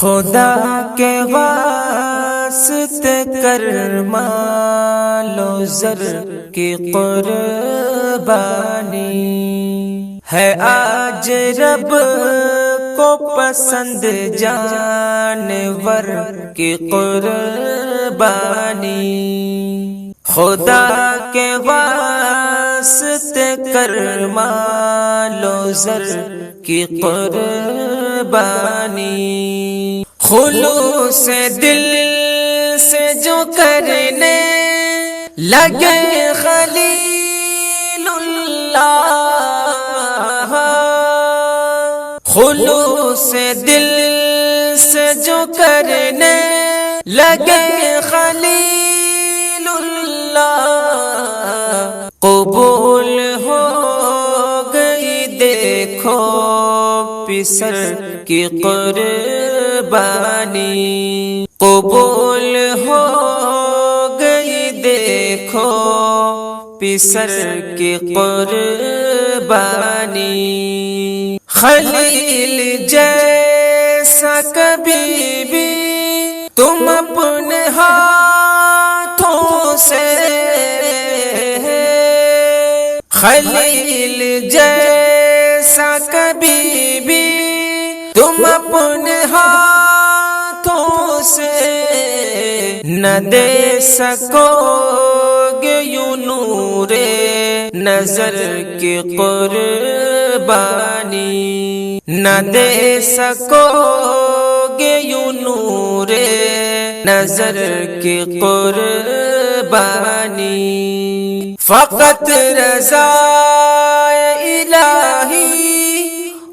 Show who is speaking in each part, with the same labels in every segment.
Speaker 1: خدا کے واسطے کر مال و زر کی قربانی ہے آج رب کو پسند جانور کی قربانی خدا کے واسطے کر مال و زر کی قربانی خلوص دل سے جو کرنے لگے خلیل اللہ خلوص دل سے جو کرنے لگے خلیل اللہ قبول ہو گئی دیکھو پسر کی قربانی قبول ہو گئی دیکھو پسر کی قربانی خلیل جیسا کبھی بھی تم اپنے ہاتھوں سے خلیل جیسا کبھی بھی تم اپنے ہاتھوں سے نہ دے سکو گے یوں نور نظر کی قربانی نہ دے سکو گے یوں نور نظر کی قربانی فقط رضا الہی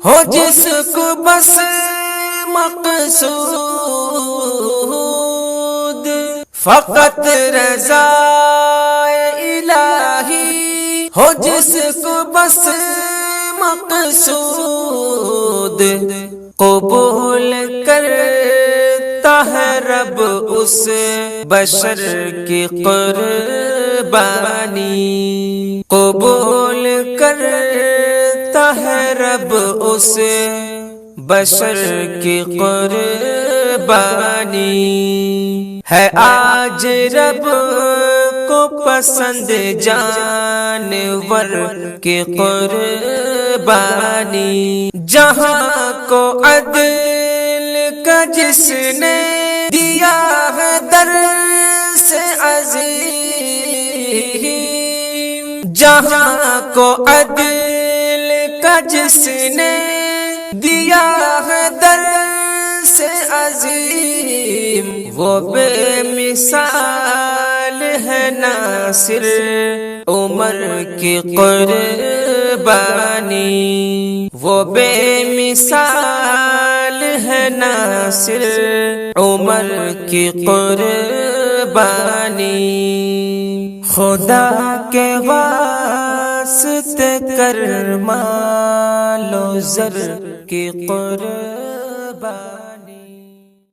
Speaker 1: ہو جس کو بس مقصود فقط رضا الہی ہو جس کو بس مقصود قبول کرتا ہے رب اس بشر کی قربانی قبول کرتا ہے رب اس بشر کی قربانی ہے آج رب کو پسند جانور کی قربانی جہاں کو عدل کا جس نے دیا ہے در سے عظیم جہاں کو عدل کا جس نے دیا ہے در سے عظیم وہ بے مثال ہے ناصر عمر کی قربانی وہ بے مثال ہے ناصر عمر کی قربانی خدا کے واسطے کر مال و زر کی قربانی